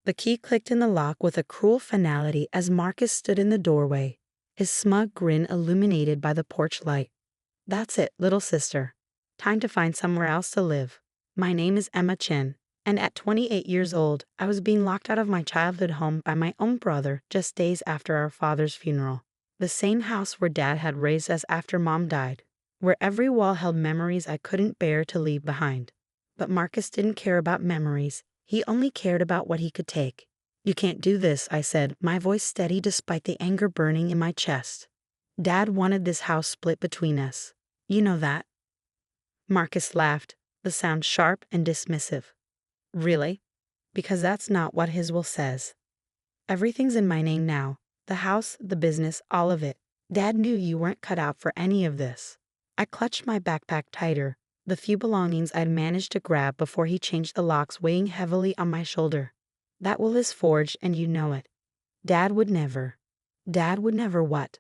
The key clicked in the lock with a cruel finality as Marcus stood in the doorway, his smug grin illuminated by the porch light. "That's it, little sister. Time to find somewhere else to live. My name is Emma Chen, and at 28 years old, I was being locked out of my childhood home by my own brother just days after our father's funeral. The same house where Dad had raised us after Mom died, where every wall held memories I couldn't bear to leave behind. But Marcus didn't care about memories. He only cared about what he could take. "You can't do this," I said, my voice steady despite the anger burning in my chest. "Dad wanted this house split between us. You know that." Marcus laughed, the sound sharp and dismissive. "Really? Because that's not what his will says. Everything's in my name now. The house, the business, all of it. Dad knew you weren't cut out for any of this." I clutched my backpack tighter, the few belongings I'd managed to grab before he changed the locks weighing heavily on my shoulder. "That will is forged and you know it. Dad would never." "Dad would never what?"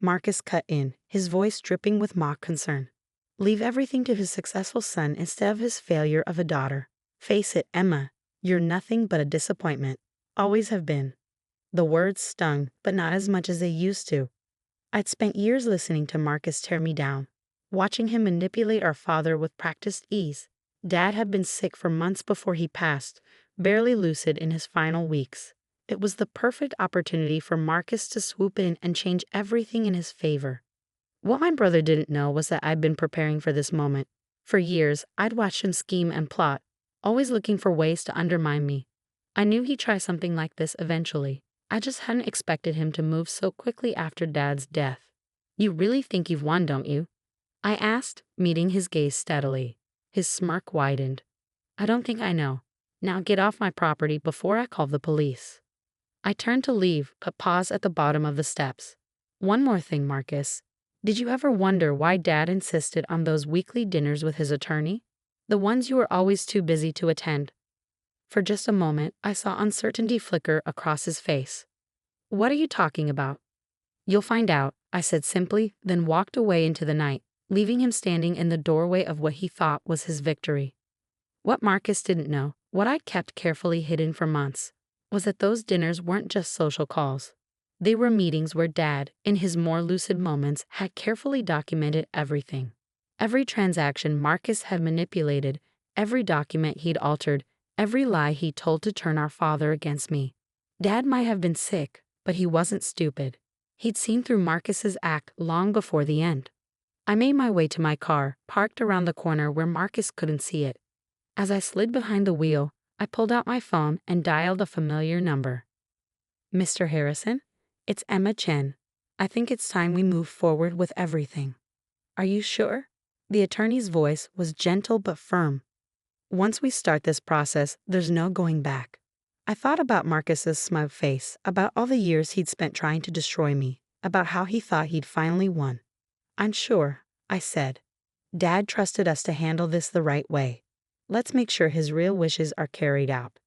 Marcus cut in, his voice dripping with mock concern. "Leave everything to his successful son instead of his failure of a daughter. Face it, Emma, you're nothing but a disappointment. Always have been." The words stung, but not as much as they used to. I'd spent years listening to Marcus tear me down, watching him manipulate our father with practiced ease. Dad had been sick for months before he passed, barely lucid in his final weeks. It was the perfect opportunity for Marcus to swoop in and change everything in his favor. What my brother didn't know was that I'd been preparing for this moment. For years, I'd watched him scheme and plot, always looking for ways to undermine me. I knew he'd try something like this eventually. I just hadn't expected him to move so quickly after Dad's death. "You really think you've won, don't you?" I asked, meeting his gaze steadily. His smirk widened. "I don't think I know. Now get off my property before I call the police." I turned to leave, but paused at the bottom of the steps. "One more thing, Marcus. Did you ever wonder why Dad insisted on those weekly dinners with his attorney? The ones you were always too busy to attend?" For just a moment, I saw uncertainty flicker across his face. "What are you talking about?" "You'll find out," I said simply, then walked away into the night, leaving him standing in the doorway of what he thought was his victory. What Marcus didn't know, what I'd kept carefully hidden for months, was that those dinners weren't just social calls. They were meetings where Dad, in his more lucid moments, had carefully documented everything. Every transaction Marcus had manipulated, every document he'd altered, every lie he told to turn our father against me. Dad might have been sick, but he wasn't stupid. He'd seen through Marcus's act long before the end. I made my way to my car, parked around the corner where Marcus couldn't see it. As I slid behind the wheel, I pulled out my phone and dialed a familiar number. "Mr. Harrison? It's Emma Chen. I think it's time we move forward with everything." "Are you sure?" The attorney's voice was gentle but firm. "Once we start this process, there's no going back." I thought about Marcus's smug face, about all the years he'd spent trying to destroy me, about how he thought he'd finally won. "I'm sure," I said. "Dad trusted us to handle this the right way. Let's make sure his real wishes are carried out."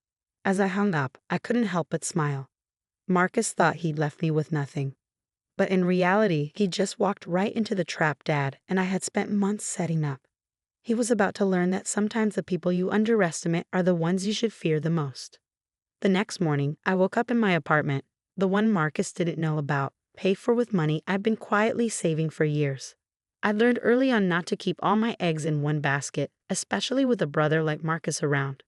As I hung up, I couldn't help but smile. Marcus thought he'd left me with nothing. But in reality, he'd just walked right into the trap Dad and I had spent months setting up. He was about to learn that sometimes the people you underestimate are the ones you should fear the most. The next morning, I woke up in my apartment, the one Marcus didn't know about, paid for with money I'd been quietly saving for years. I learned early on not to keep all my eggs in one basket, especially with a brother like Marcus around.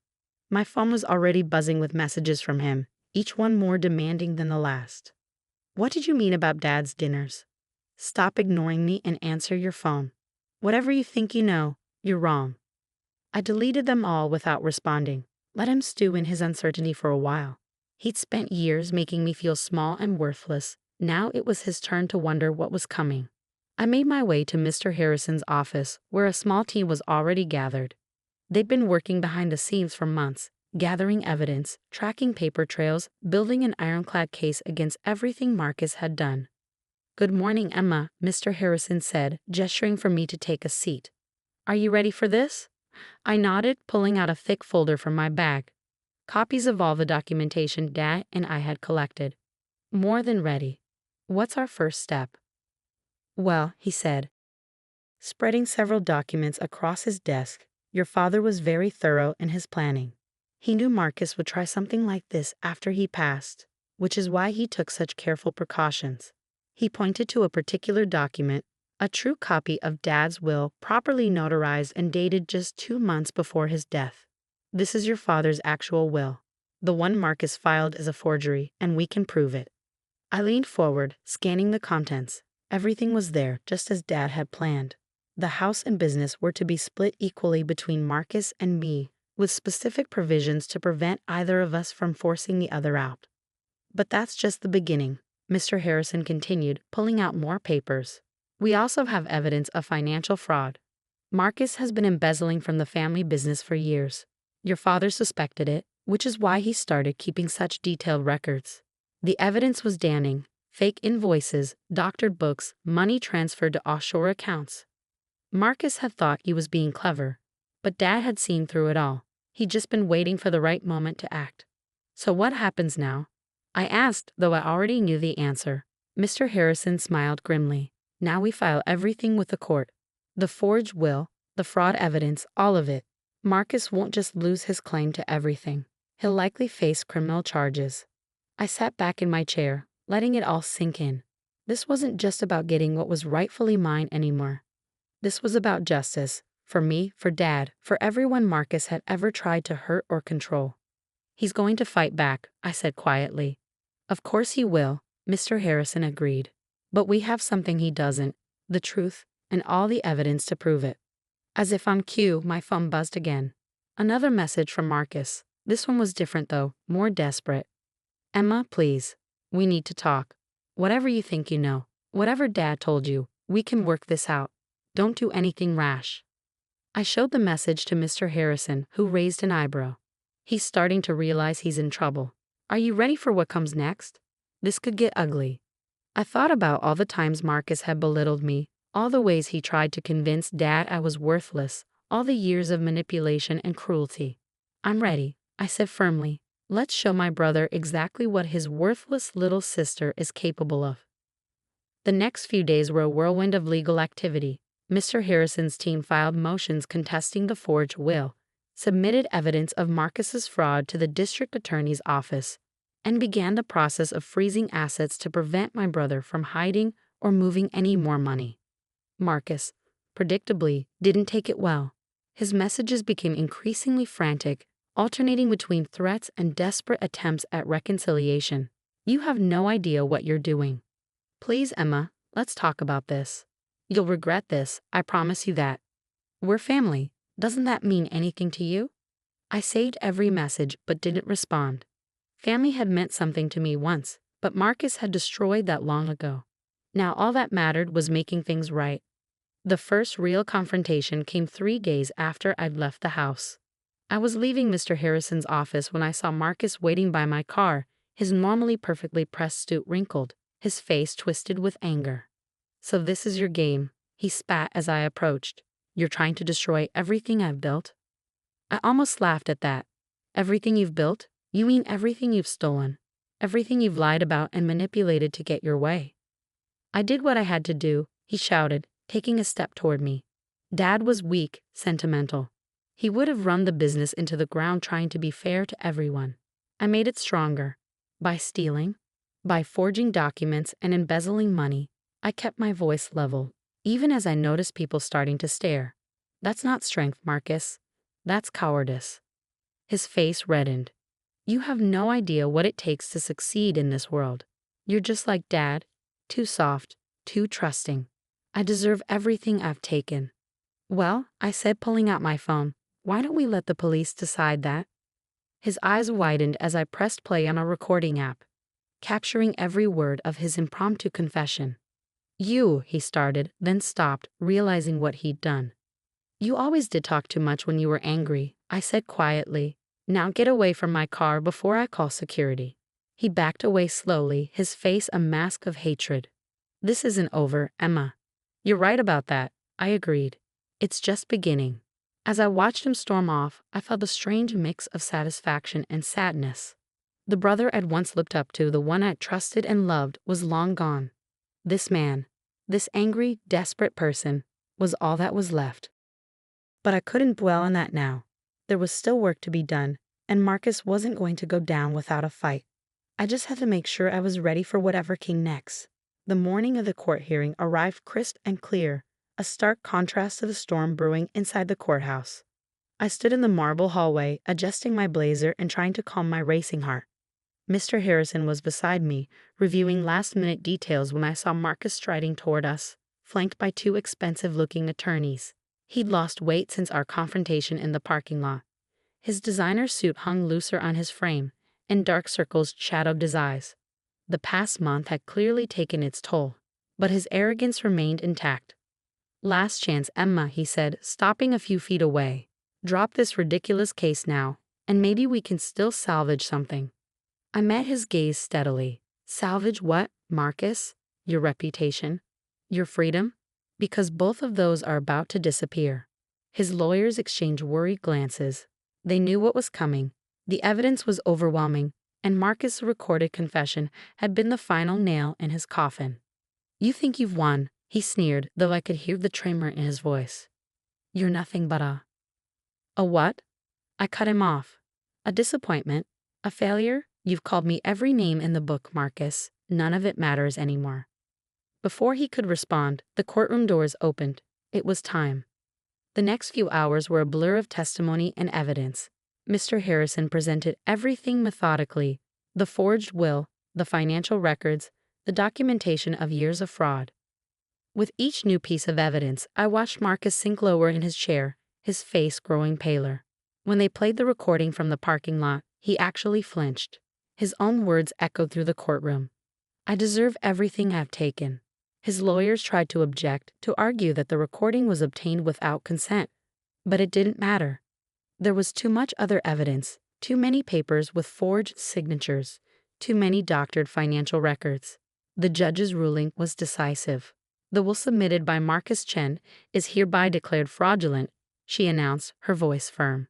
My phone was already buzzing with messages from him, each one more demanding than the last. "What did you mean about Dad's dinners? Stop ignoring me and answer your phone. Whatever you think you know, you're wrong." I deleted them all without responding. Let him stew in his uncertainty for a while. He'd spent years making me feel small and worthless. Now it was his turn to wonder what was coming. I made my way to Mr. Harrison's office, where a small team was already gathered. They'd been working behind the scenes for months, gathering evidence, tracking paper trails, building an ironclad case against everything Marcus had done. "Good morning, Emma," Mr. Harrison said, gesturing for me to take a seat. "Are you ready for this?" I nodded, pulling out a thick folder from my bag. Copies of all the documentation Dad and I had collected. "More than ready. What's our first step?" "Well," he said, spreading several documents across his desk, "your father was very thorough in his planning. He knew Marcus would try something like this after he passed, which is why he took such careful precautions. He pointed to a particular document, a true copy of Dad's will, properly notarized and dated just 2 months before his death. This is your father's actual will. The one Marcus filed is a forgery, and we can prove it. I leaned forward, scanning the contents. Everything was there, just as Dad had planned. The house and business were to be split equally between Marcus and me, with specific provisions to prevent either of us from forcing the other out. But that's just the beginning, Mr. Harrison continued, pulling out more papers. We also have evidence of financial fraud. Marcus has been embezzling from the family business for years. Your father suspected it, which is why he started keeping such detailed records. The evidence was damning: fake invoices, doctored books, money transferred to offshore accounts. Marcus had thought he was being clever, but Dad had seen through it all. He'd just been waiting for the right moment to act. So what happens now? I asked, though I already knew the answer. Mr. Harrison smiled grimly. Now we file everything with the court. The forged will, the fraud evidence, all of it. Marcus won't just lose his claim to everything. He'll likely face criminal charges. I sat back in my chair, letting it all sink in. This wasn't just about getting what was rightfully mine anymore. This was about justice. For me, for Dad, for everyone Marcus had ever tried to hurt or control. He's going to fight back, I said quietly. Of course he will, Mr. Harrison agreed. But we have something he doesn't: the truth, and all the evidence to prove it. As if on cue, my phone buzzed again. Another message from Marcus. This one was different though, more desperate. Emma, please. We need to talk. Whatever you think you know, whatever Dad told you, we can work this out. Don't do anything rash. I showed the message to Mr. Harrison, who raised an eyebrow. He's starting to realize he's in trouble. Are you ready for what comes next? This could get ugly. I thought about all the times Marcus had belittled me, all the ways he tried to convince Dad I was worthless, all the years of manipulation and cruelty. I'm ready, I said firmly. Let's show my brother exactly what his worthless little sister is capable of. The next few days were a whirlwind of legal activity. Mr. Harrison's team filed motions contesting the forged will, submitted evidence of Marcus's fraud to the district attorney's office, and began the process of freezing assets to prevent my brother from hiding or moving any more money. Marcus, predictably, didn't take it well. His messages became increasingly frantic, alternating between threats and desperate attempts at reconciliation. You have no idea what you're doing. Please, Emma, let's talk about this. You'll regret this, I promise you that. We're family. Doesn't that mean anything to you? I saved every message but didn't respond. Family had meant something to me once, but Marcus had destroyed that long ago. Now all that mattered was making things right. The first real confrontation came 3 days after I'd left the house. I was leaving Mr. Harrison's office when I saw Marcus waiting by my car, his normally perfectly pressed suit wrinkled, his face twisted with anger. So this is your game, he spat as I approached. You're trying to destroy everything I've built? I almost laughed at that. Everything you've built? You mean everything you've stolen? Everything you've lied about and manipulated to get your way? I did what I had to do, he shouted, taking a step toward me. Dad was weak, sentimental. He would have run the business into the ground trying to be fair to everyone. I made it stronger. By stealing, by forging documents and embezzling money, I kept my voice level, even as I noticed people starting to stare. That's not strength, Marcus. That's cowardice. His face reddened. You have no idea what it takes to succeed in this world. You're just like Dad, too soft, too trusting. I deserve everything I've taken. Well, I said, pulling out my phone, why don't we let the police decide that? His eyes widened as I pressed play on a recording app, capturing every word of his impromptu confession. He started, then stopped, realizing what he'd done. You always did talk too much when you were angry, I said quietly. Now get away from my car before I call security. He backed away slowly, his face a mask of hatred. This isn't over, Emma. You're right about that, I agreed. It's just beginning. As I watched him storm off, I felt a strange mix of satisfaction and sadness. The brother I'd once looked up to, the one I'd trusted and loved, was long gone. This man, this angry, desperate person, was all that was left. But I couldn't dwell on that now. There was still work to be done, and Marcus wasn't going to go down without a fight. I just had to make sure I was ready for whatever came next. The morning of the court hearing arrived crisp and clear, a stark contrast to the storm brewing inside the courthouse. I stood in the marble hallway, adjusting my blazer and trying to calm my racing heart. Mr. Harrison was beside me, reviewing last-minute details when I saw Marcus striding toward us, flanked by two expensive-looking attorneys. He'd lost weight since our confrontation in the parking lot. His designer suit hung looser on his frame, and dark circles shadowed his eyes. The past month had clearly taken its toll, but his arrogance remained intact. "Last chance, Emma," he said, stopping a few feet away. "Drop this ridiculous case now, and maybe we can still salvage something." I met his gaze steadily. "Salvage what, Marcus? Your reputation? Your freedom? Because both of those are about to disappear." His lawyers exchanged worried glances. They knew what was coming. The evidence was overwhelming, and Marcus' recorded confession had been the final nail in his coffin. "You think you've won," he sneered, though I could hear the tremor in his voice. "You're nothing but a what?" I cut him off. "A disappointment. A failure. You've called me every name in the book, Marcus. None of it matters anymore." Before he could respond, the courtroom doors opened. It was time. The next few hours were a blur of testimony and evidence. Mr. Harrison presented everything methodically: the forged will, the financial records, the documentation of years of fraud. With each new piece of evidence, I watched Marcus sink lower in his chair, his face growing paler. When they played the recording from the parking lot, he actually flinched. His own words echoed through the courtroom. "I deserve everything I've taken." His lawyers tried to object, to argue that the recording was obtained without consent. But it didn't matter. There was too much other evidence, too many papers with forged signatures, too many doctored financial records. The judge's ruling was decisive. "The will submitted by Marcus Chen is hereby declared fraudulent," she announced, her voice firm.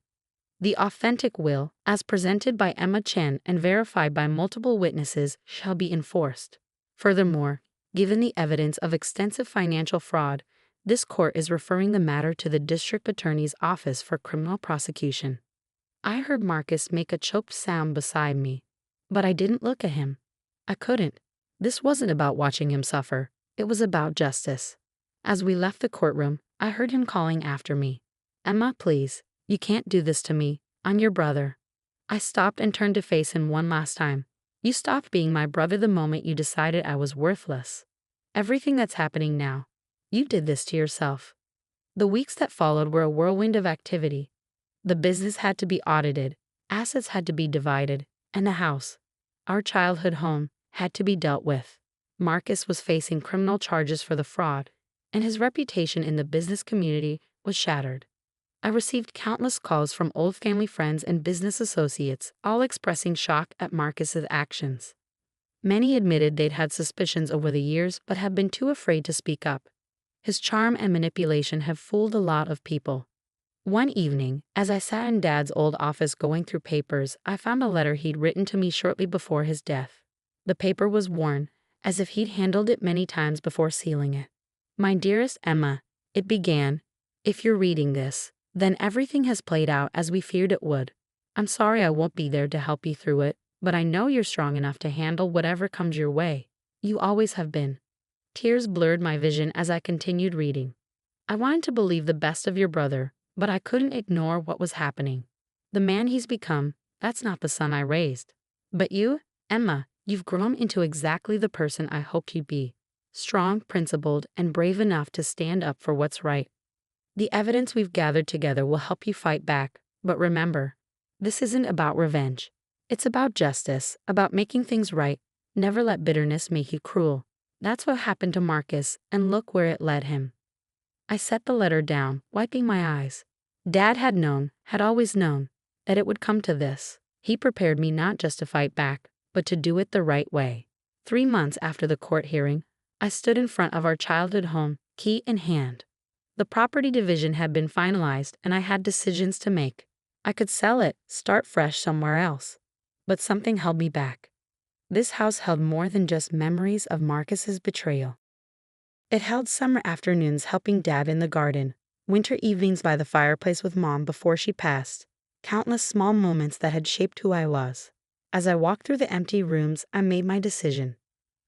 "The authentic will, as presented by Emma Chen and verified by multiple witnesses, shall be enforced. Furthermore, given the evidence of extensive financial fraud, this court is referring the matter to the District Attorney's Office for criminal prosecution." I heard Marcus make a choked sound beside me, but I didn't look at him. I couldn't. This wasn't about watching him suffer. It was about justice. As we left the courtroom, I heard him calling after me. "Emma, please. You can't do this to me. I'm your brother." I stopped and turned to face him one last time. "You stopped being my brother the moment you decided I was worthless. Everything that's happening now, you did this to yourself." The weeks that followed were a whirlwind of activity. The business had to be audited, assets had to be divided, and the house, our childhood home, had to be dealt with. Marcus was facing criminal charges for the fraud, and his reputation in the business community was shattered. I received countless calls from old family friends and business associates, all expressing shock at Marcus's actions. Many admitted they'd had suspicions over the years but had been too afraid to speak up. His charm and manipulation had fooled a lot of people. One evening, as I sat in Dad's old office going through papers, I found a letter he'd written to me shortly before his death. The paper was worn, as if he'd handled it many times before sealing it. "My dearest Emma," it began, "if you're reading this, then everything has played out as we feared it would. I'm sorry I won't be there to help you through it, but I know you're strong enough to handle whatever comes your way. You always have been." Tears blurred my vision as I continued reading. I wanted to believe the best of your brother, but I couldn't ignore what was happening. The man he's become, that's not the son I raised. But you, Emma, you've grown into exactly the person I hoped you'd be. Strong, principled, and brave enough to stand up for what's right. The evidence we've gathered together will help you fight back, but remember, this isn't about revenge. It's about justice, about making things right. Never let bitterness make you cruel. That's what happened to Marcus, and look where it led him. I set the letter down, wiping my eyes. Dad had known, had always known, that it would come to this. He prepared me not just to fight back, but to do it the right way. 3 months after the court hearing, I stood in front of our childhood home, key in hand. The property division had been finalized, and I had decisions to make. I could sell it, start fresh somewhere else. But something held me back. This house held more than just memories of Marcus's betrayal. It held summer afternoons helping Dad in the garden, winter evenings by the fireplace with Mom before she passed, Countless small moments that had shaped who I was. As I walked through the empty rooms, I made my decision.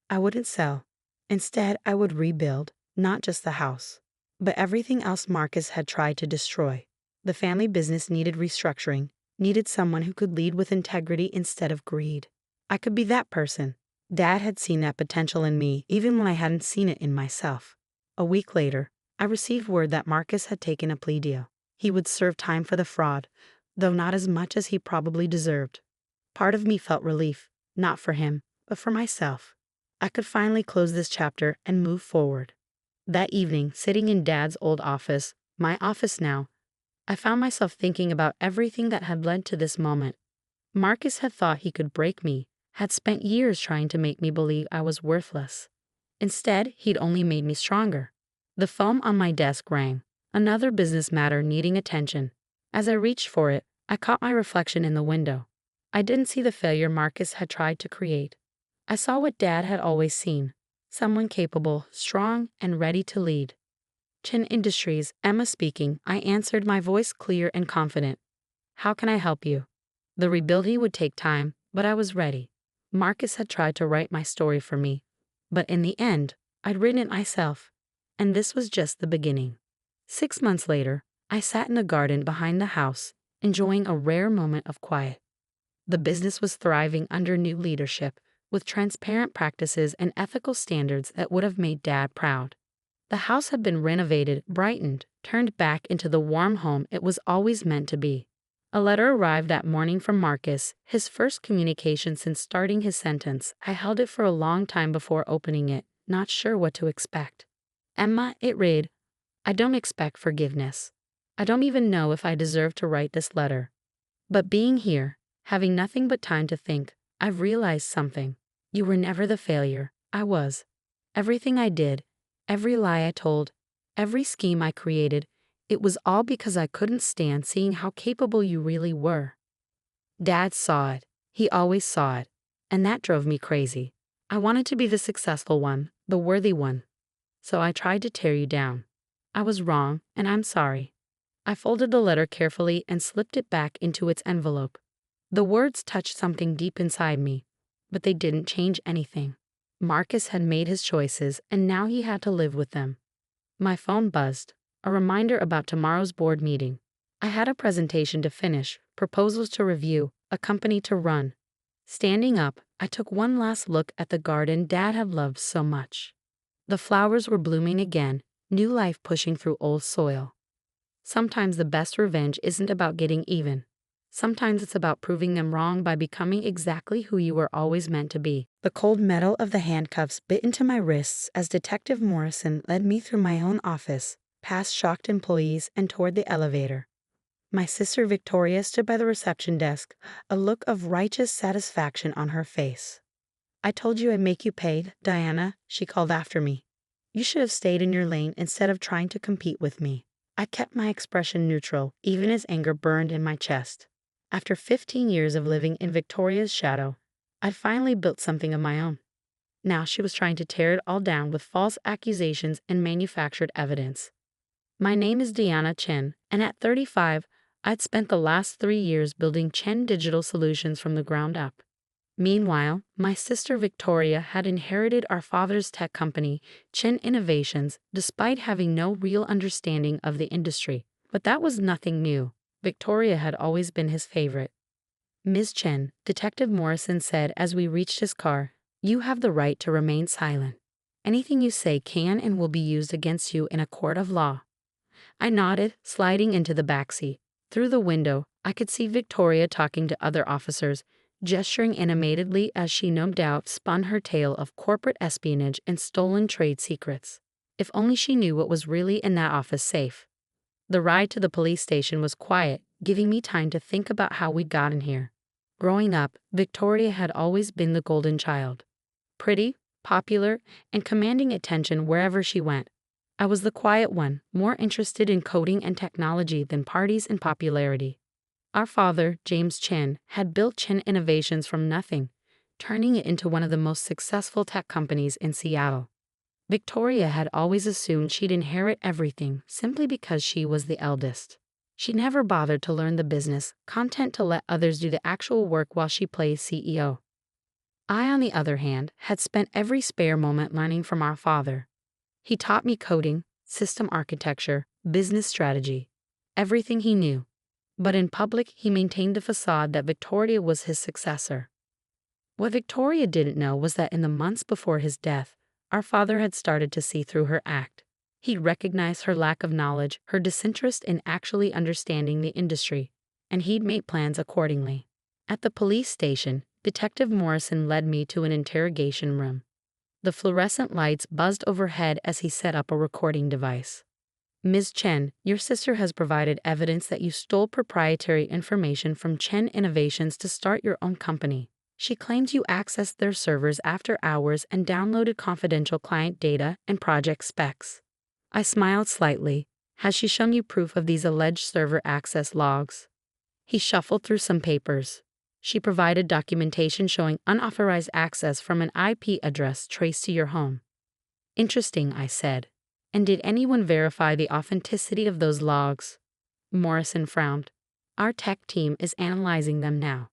I wouldn't sell. Instead, I would rebuild, not just the house, but everything else Marcus had tried to destroy. The family business needed restructuring, needed someone who could lead with integrity instead of greed. I could be that person. Dad had seen that potential in me, even when I hadn't seen it in myself. A week later, I received word that Marcus had taken a plea deal. He would serve time for the fraud, though not as much as he probably deserved. Part of me felt relief, not for him, but for myself. I could finally close this chapter and move forward. That evening, sitting in Dad's old office, my office now, I found myself thinking about everything that had led to this moment. Marcus had thought he could break me, had spent years trying to make me believe I was worthless. Instead, he'd only made me stronger. The phone on my desk rang, another business matter needing attention. As I reached for it, I caught my reflection in the window. I didn't see the failure Marcus had tried to create. I saw what Dad had always seen, someone capable, strong, and ready to lead. Chin Industries, Emma speaking, I answered, my voice clear and confident. How can I help you? The rebuilding would take time, but I was ready. Marcus had tried to write my story for me, but in the end, I'd written it myself, and this was just the beginning. 6 months later, I sat in the garden behind the house, enjoying a rare moment of quiet. The business was thriving under new leadership, with transparent practices and ethical standards that would have made Dad proud. The house had been renovated, brightened, turned back into the warm home it was always meant to be. A letter arrived that morning from Marcus, his first communication since starting his sentence. I held it for a long time before opening it, not sure what to expect. Emma, it read, I don't expect forgiveness. I don't even know if I deserve to write this letter. But being here, having nothing but time to think, I've realized something. You were never the failure. I was. Everything I did, every lie I told, every scheme I created, it was all because I couldn't stand seeing how capable you really were. Dad saw it. He always saw it. And that drove me crazy. I wanted to be the successful one, the worthy one. So I tried to tear you down. I was wrong, and I'm sorry. I folded the letter carefully and slipped it back into its envelope. The words touched something deep inside me, but they didn't change anything. Marcus had made his choices, and now he had to live with them. My phone buzzed, a reminder about tomorrow's board meeting. I had a presentation to finish, proposals to review, a company to run. Standing up, I took one last look at the garden Dad had loved so much. The flowers were blooming again, new life pushing through old soil. Sometimes the best revenge isn't about getting even. Sometimes it's about proving them wrong by becoming exactly who you were always meant to be. The cold metal of the handcuffs bit into my wrists as Detective Morrison led me through my own office, past shocked employees and toward the elevator. My sister Victoria stood by the reception desk, a look of righteous satisfaction on her face. I told you I'd make you pay, Diana, she called after me. You should have stayed in your lane instead of trying to compete with me. I kept my expression neutral, even as anger burned in my chest. After 15 years of living in Victoria's shadow, I'd finally built something of my own. Now she was trying to tear it all down with false accusations and manufactured evidence. My name is Diana Chen, and at 35, I'd spent the last 3 years building Chen Digital Solutions from the ground up. Meanwhile, my sister Victoria had inherited our father's tech company, Chen Innovations, despite having no real understanding of the industry. But that was nothing new. Victoria had always been his favorite. Ms. Chen, Detective Morrison said as we reached his car, you have the right to remain silent. Anything you say can and will be used against you in a court of law. I nodded, sliding into the backseat. Through the window, I could see Victoria talking to other officers, gesturing animatedly as she no doubt spun her tale of corporate espionage and stolen trade secrets. If only she knew what was really in that office safe. The ride to the police station was quiet, giving me time to think about how we'd gotten here. Growing up, Victoria had always been the golden child. Pretty, popular, and commanding attention wherever she went. I was the quiet one, more interested in coding and technology than parties and popularity. Our father, James Chen, had built Chen Innovations from nothing, turning it into one of the most successful tech companies in Seattle. Victoria had always assumed she'd inherit everything simply because she was the eldest. She never bothered to learn the business, content to let others do the actual work while she plays CEO. I, on the other hand, had spent every spare moment learning from our father. He taught me coding, system architecture, business strategy, everything he knew. But in public, he maintained the facade that Victoria was his successor. What Victoria didn't know was that in the months before his death, our father had started to see through her act. He recognized her lack of knowledge, her disinterest in actually understanding the industry, and he'd made plans accordingly. At the police station, Detective Morrison led me to an interrogation room. The fluorescent lights buzzed overhead as he set up a recording device. Ms. Chen, your sister has provided evidence that you stole proprietary information from Chen Innovations to start your own company. She claims you accessed their servers after hours and downloaded confidential client data and project specs. I smiled slightly. Has she shown you proof of these alleged server access logs? He shuffled through some papers. She provided documentation showing unauthorized access from an IP address traced to your home. Interesting, I said. And did anyone verify the authenticity of those logs? Morrison frowned. Our tech team is analyzing them now.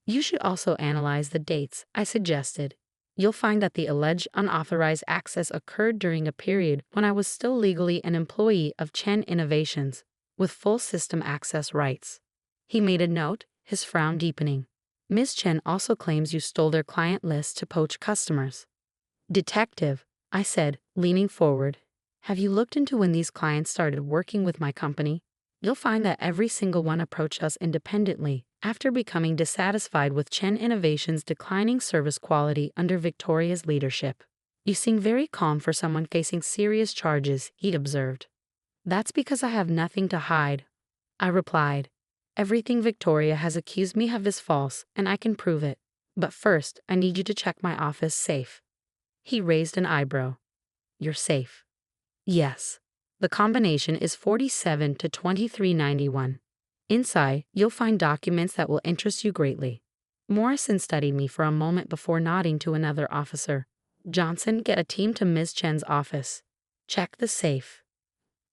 You should also analyze the dates, I suggested. You'll find that the alleged unauthorized access occurred during a period when I was still legally an employee of Chen Innovations, with full system access rights. He made a note, his frown deepening. Ms. Chen also claims you stole their client list to poach customers. Detective, I said, leaning forward, have you looked into when these clients started working with my company? You'll find that every single one approached us independently after becoming dissatisfied with Chen Innovations' declining service quality under Victoria's leadership. You seem very calm for someone facing serious charges, he observed. That's because I have nothing to hide, I replied. Everything Victoria has accused me of is false, and I can prove it. But first, I need you to check my office safe. He raised an eyebrow. Your safe? Yes. The combination is 47 to 2391. Inside, you'll find documents that will interest you greatly. Morrison studied me for a moment before nodding to another officer. Johnson, get a team to Ms. Chen's office. Check the safe.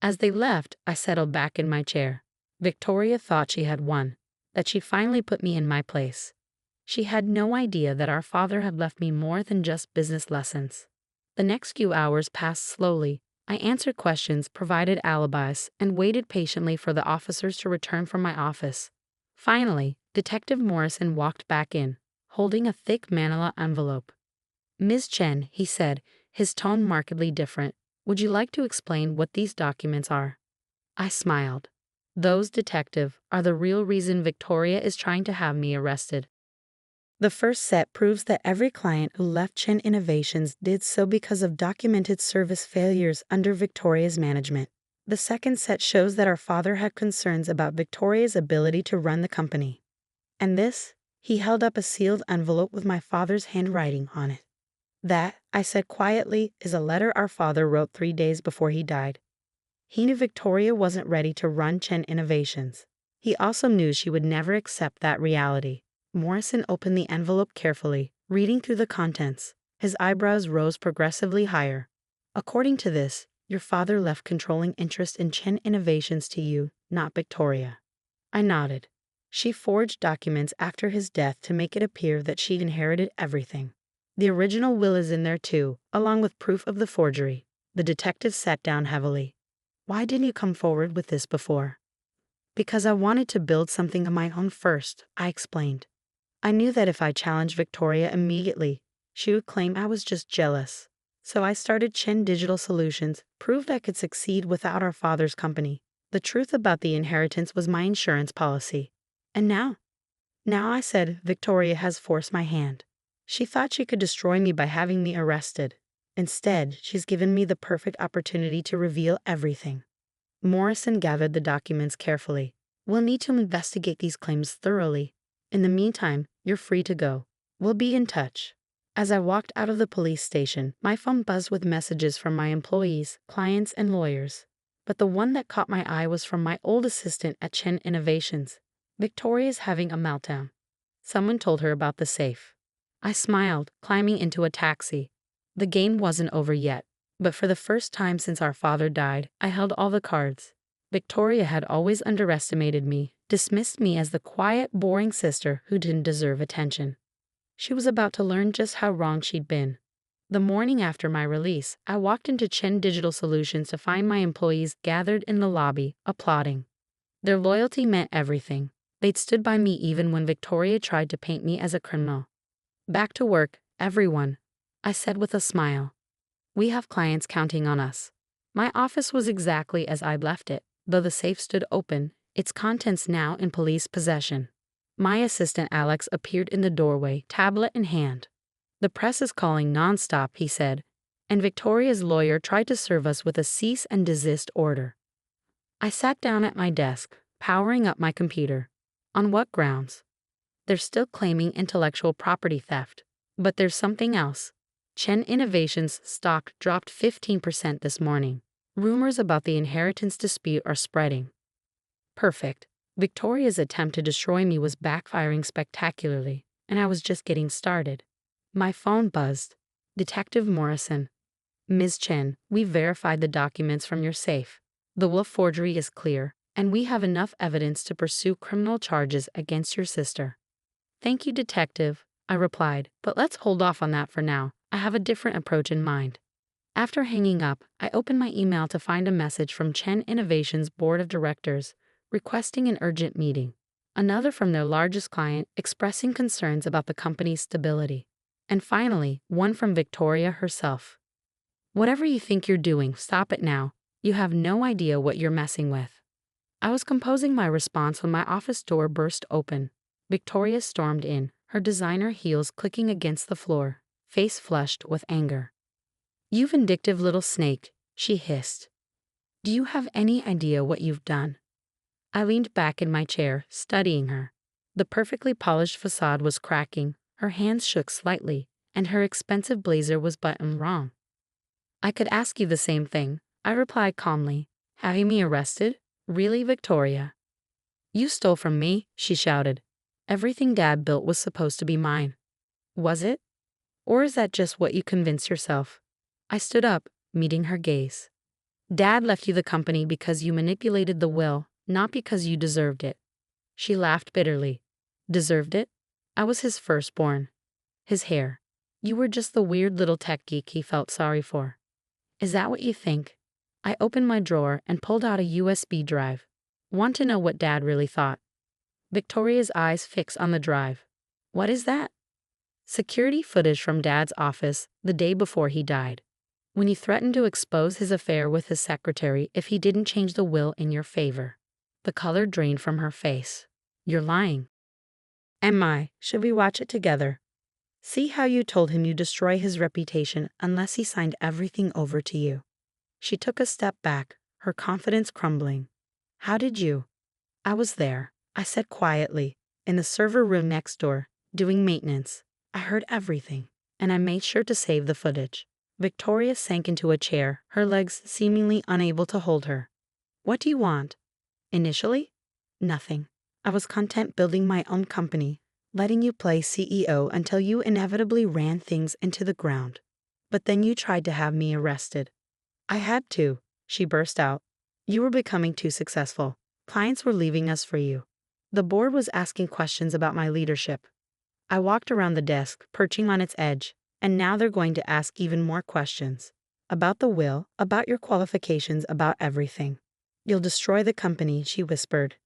As they left, I settled back in my chair. Victoria thought she had won, that she'd finally put me in my place. She had no idea that our father had left me more than just business lessons. The next few hours passed slowly. I answered questions, provided alibis, and waited patiently for the officers to return from my office. Finally, Detective Morrison walked back in, holding a thick manila envelope. Ms. Chen, he said, his tone markedly different, would you like to explain what these documents are? I smiled. Those, detective, are the real reason Victoria is trying to have me arrested. The first set proves that every client who left Chen Innovations did so because of documented service failures under Victoria's management. The second set shows that our father had concerns about Victoria's ability to run the company. And this, he held up a sealed envelope with my father's handwriting on it. That, I said quietly, is a letter our father wrote 3 days before he died. He knew Victoria wasn't ready to run Chen Innovations. He also knew she would never accept that reality. Morrison opened the envelope carefully, reading through the contents. His eyebrows rose progressively higher. According to this, your father left controlling interest in Chen Innovations to you, not Victoria. I nodded. She forged documents after his death to make it appear that she'd inherited everything. The original will is in there too, along with proof of the forgery. The detective sat down heavily. Why didn't you come forward with this before? Because I wanted to build something of my own first, I explained. I knew that if I challenged Victoria immediately, she would claim I was just jealous. So I started Chen Digital Solutions, proved I could succeed without our father's company. The truth about the inheritance was my insurance policy. And now? Now, I said, Victoria has forced my hand. She thought she could destroy me by having me arrested. Instead, she's given me the perfect opportunity to reveal everything. Morrison gathered the documents carefully. We'll need to investigate these claims thoroughly. In the meantime, you're free to go. We'll be in touch. As I walked out of the police station, my phone buzzed with messages from my employees, clients, and lawyers. But the one that caught my eye was from my old assistant at Chen Innovations. Victoria's having a meltdown. Someone told her about the safe. I smiled, climbing into a taxi. The game wasn't over yet, but for the first time since our father died, I held all the cards. Victoria had always underestimated me, dismissed me as the quiet, boring sister who didn't deserve attention. She was about to learn just how wrong she'd been. The morning after my release, I walked into Chen Digital Solutions to find my employees gathered in the lobby, applauding. Their loyalty meant everything. They'd stood by me even when Victoria tried to paint me as a criminal. Back to work, everyone, I said with a smile. We have clients counting on us. My office was exactly as I'd left it, though the safe stood open, its contents now in police possession. My assistant Alex appeared in the doorway, tablet in hand. The press is calling nonstop, he said, and Victoria's lawyer tried to serve us with a cease and desist order. I sat down at my desk, powering up my computer. On what grounds? They're still claiming intellectual property theft. But there's something else. Chen Innovations stock dropped 15% this morning. Rumors about the inheritance dispute are spreading. Perfect. Victoria's attempt to destroy me was backfiring spectacularly, and I was just getting started. My phone buzzed. Detective Morrison. Ms. Chen, we've verified the documents from your safe. The will forgery is clear, and we have enough evidence to pursue criminal charges against your sister. Thank you, Detective, I replied, but let's hold off on that for now. I have a different approach in mind. After hanging up, I opened my email to find a message from Chen Innovations' board of directors requesting an urgent meeting, another from their largest client expressing concerns about the company's stability, and finally, one from Victoria herself. Whatever you think you're doing, stop it now. You have no idea what you're messing with. I was composing my response when my office door burst open. Victoria stormed in, her designer heels clicking against the floor, face flushed with anger. You vindictive little snake, she hissed. Do you have any idea what you've done? I leaned back in my chair, studying her. The perfectly polished facade was cracking, her hands shook slightly, and her expensive blazer was buttoned wrong. I could ask you the same thing, I replied calmly. Having me arrested? Really, Victoria? You stole from me, she shouted. Everything Dad built was supposed to be mine. Was it? Or is that just what you convince yourself? I stood up, meeting her gaze. Dad left you the company because you manipulated the will, not because you deserved it. She laughed bitterly. Deserved it? I was his firstborn. His heir. You were just the weird little tech geek he felt sorry for. Is that what you think? I opened my drawer and pulled out a USB drive. Want to know what Dad really thought? Victoria's eyes fixed on the drive. What is that? Security footage from Dad's office the day before he died, when he threatened to expose his affair with his secretary if he didn't change the will in your favor. The color drained from her face. You're lying. Am I? Should we watch it together? See how you told him you'd destroy his reputation unless he signed everything over to you. She took a step back, her confidence crumbling. How did you? I was there, I said quietly, in the server room next door, doing maintenance. I heard everything, and I made sure to save the footage. Victoria sank into a chair, her legs seemingly unable to hold her. What do you want? Initially? Nothing. I was content building my own company, letting you play CEO until you inevitably ran things into the ground. But then you tried to have me arrested. I had to, she burst out. You were becoming too successful. Clients were leaving us for you. The board was asking questions about my leadership. I walked around the desk, perching on its edge, and now they're going to ask even more questions. About the will, about your qualifications, about everything. You'll destroy the company, she whispered.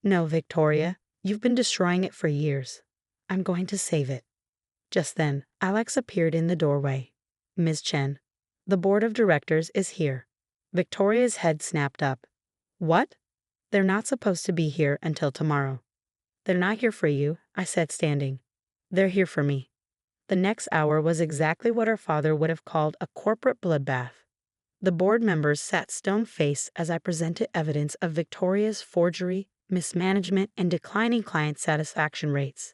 No, Victoria, you've been destroying it for years. I'm going to save it. Just then, Alex appeared in the doorway. Ms. Chen, the board of directors is here. Victoria's head snapped up. What? They're not supposed to be here until tomorrow. They're not here for you, I said, standing. They're here for me. The next hour was exactly what our father would have called a corporate bloodbath. The board members sat stone-faced as I presented evidence of Victoria's forgery, mismanagement, and declining client satisfaction rates.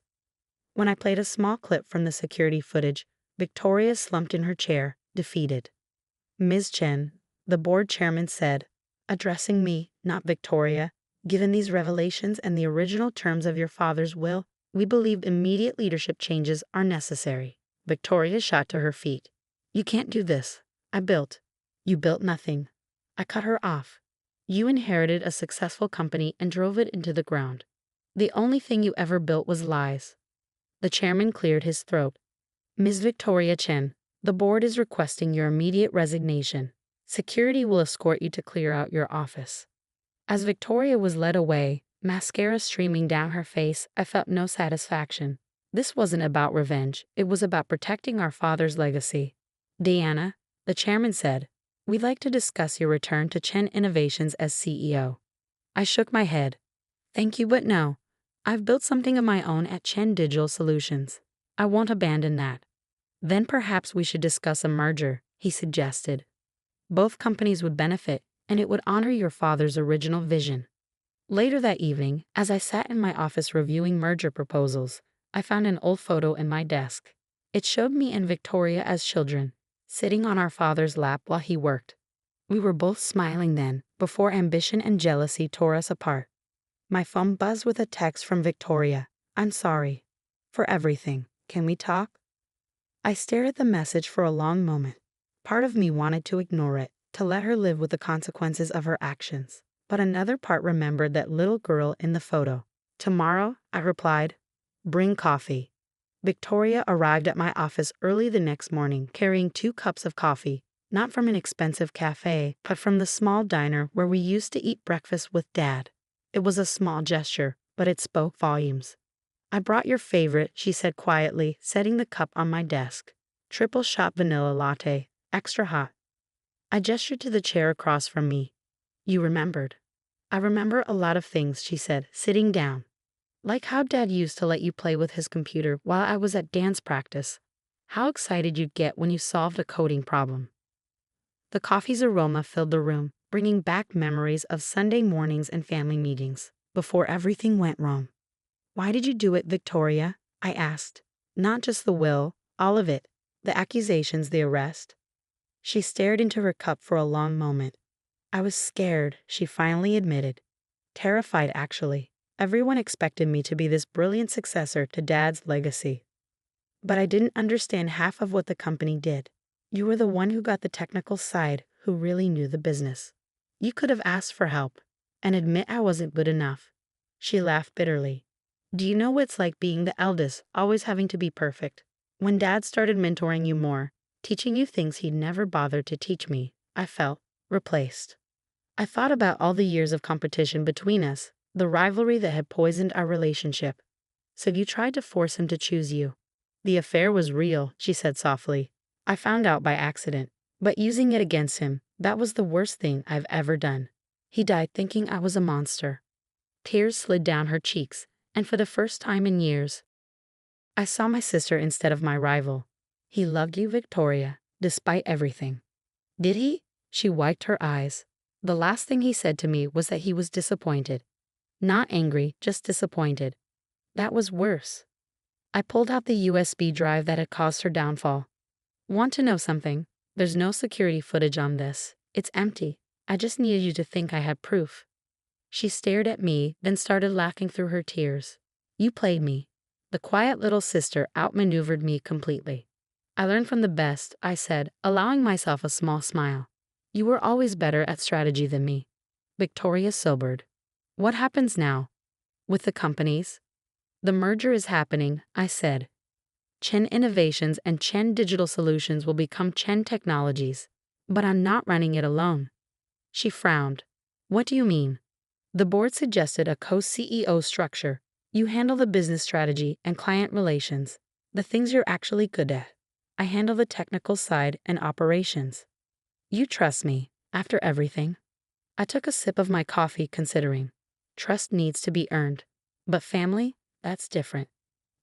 When I played a small clip from the security footage, Victoria slumped in her chair, defeated. Ms. Chen, the board chairman said, addressing me, not Victoria, given these revelations and the original terms of your father's will, we believe immediate leadership changes are necessary. Victoria shot to her feet. You can't do this. I built. You built nothing. I cut her off. You inherited a successful company and drove it into the ground. The only thing you ever built was lies. The chairman cleared his throat. Ms. Victoria Chen, the board is requesting your immediate resignation. Security will escort you to clear out your office. As Victoria was led away, mascara streaming down her face, I felt no satisfaction. This wasn't about revenge, it was about protecting our father's legacy. Deanna, the chairman said, we'd like to discuss your return to Chen Innovations as CEO. I shook my head. Thank you, but no. I've built something of my own at Chen Digital Solutions. I won't abandon that. Then perhaps we should discuss a merger, he suggested. Both companies would benefit, and it would honor your father's original vision. Later that evening, as I sat in my office reviewing merger proposals, I found an old photo in my desk. It showed me and Victoria as children, sitting on our father's lap while he worked. We were both smiling then, before ambition and jealousy tore us apart. My phone buzzed with a text from Victoria. I'm sorry. For everything. Can we talk? I stared at the message for a long moment. Part of me wanted to ignore it, to let her live with the consequences of her actions. But another part remembered that little girl in the photo. Tomorrow, I replied. Bring coffee. Victoria arrived at my office early the next morning, carrying 2 cups of coffee, not from an expensive cafe, but from the small diner where we used to eat breakfast with Dad. It was a small gesture, but it spoke volumes. I brought your favorite, she said quietly, setting the cup on my desk. Triple shot vanilla latte, extra hot. I gestured to the chair across from me. You remembered. I remember a lot of things, she said, sitting down. Like how Dad used to let you play with his computer while I was at dance practice. How excited you'd get when you solved a coding problem. The coffee's aroma filled the room, bringing back memories of Sunday mornings and family meetings, before everything went wrong. Why did you do it, Victoria? I asked. Not just the will, all of it. The accusations, the arrest. She stared into her cup for a long moment. I was scared, she finally admitted. Terrified, actually. Everyone expected me to be this brilliant successor to Dad's legacy. But I didn't understand half of what the company did. You were the one who got the technical side, who really knew the business. You could have asked for help and admit I wasn't good enough. She laughed bitterly. Do you know what it's like being the eldest, always having to be perfect? When Dad started mentoring you more, teaching you things he'd never bothered to teach me, I felt replaced. I thought about all the years of competition between us, the rivalry that had poisoned our relationship. So you tried to force him to choose you. The affair was real, she said softly. I found out by accident. But using it against him, that was the worst thing I've ever done. He died thinking I was a monster. Tears slid down her cheeks, and for the first time in years, I saw my sister instead of my rival. He loved you, Victoria, despite everything. Did he? She wiped her eyes. The last thing he said to me was that he was disappointed. Not angry, just disappointed. That was worse. I pulled out the USB drive that had caused her downfall. Want to know something? There's no security footage on this. It's empty. I just needed you to think I had proof. She stared at me, then started laughing through her tears. You played me. The quiet little sister outmaneuvered me completely. I learned from the best, I said, allowing myself a small smile. You were always better at strategy than me. Victoria sobered. What happens now? With the companies? The merger is happening, I said. Chen Innovations and Chen Digital Solutions will become Chen Technologies. But I'm not running it alone. She frowned. What do you mean? The board suggested a co-CEO structure. You handle the business strategy and client relations, the things you're actually good at. I handle the technical side and operations. You trust me, after everything? I took a sip of my coffee, considering. Trust needs to be earned. But family? That's different.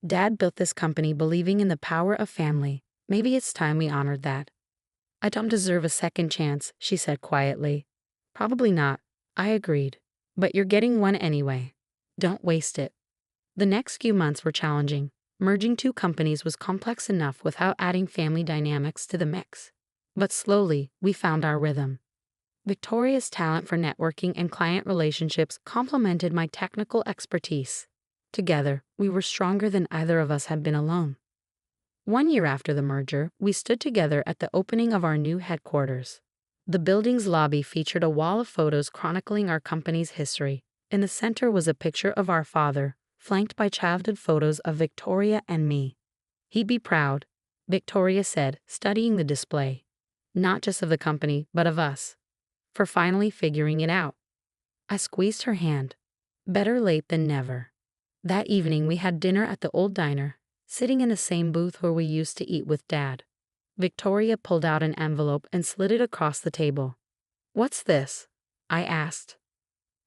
Dad built this company believing in the power of family. Maybe it's time we honored that. I don't deserve a second chance, she said quietly. Probably not, I agreed. But you're getting one anyway. Don't waste it. The next few months were challenging. Merging 2 companies was complex enough without adding family dynamics to the mix. But slowly, we found our rhythm. Victoria's talent for networking and client relationships complemented my technical expertise. Together, we were stronger than either of us had been alone. 1 year after the merger, we stood together at the opening of our new headquarters. The building's lobby featured a wall of photos chronicling our company's history. In the center was a picture of our father, flanked by childhood photos of Victoria and me. "He'd be proud," Victoria said, studying the display. "Not just of the company, but of us. For finally figuring it out." I squeezed her hand. Better late than never. That evening we had dinner at the old diner, sitting in the same booth where we used to eat with Dad. Victoria pulled out an envelope and slid it across the table. "What's this?" I asked.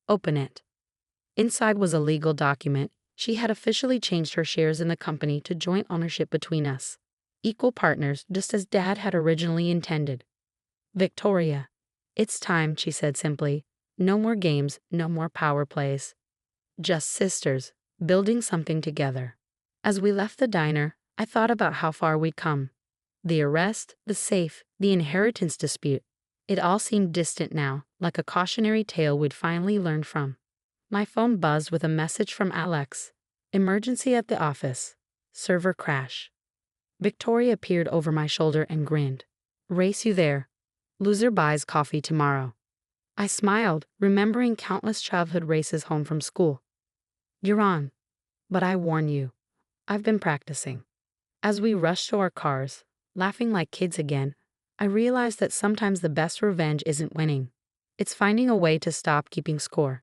"Open it." Inside was a legal document. She had officially changed her shares in the company to joint ownership between us. Equal partners, just as Dad had originally intended. "Victoria, it's time," she said simply. "No more games, no more power plays. Just sisters, building something together." As we left the diner, I thought about how far we'd come. The arrest, the safe, the inheritance dispute. It all seemed distant now, like a cautionary tale we'd finally learned from. My phone buzzed with a message from Alex. "Emergency at the office. Server crash." Victoria peered over my shoulder and grinned. "Race you there. Loser buys coffee tomorrow." I smiled, remembering countless childhood races home from school. "You're on. But I warn you, I've been practicing." As we rushed to our cars, laughing like kids again, I realized that sometimes the best revenge isn't winning. It's finding a way to stop keeping score.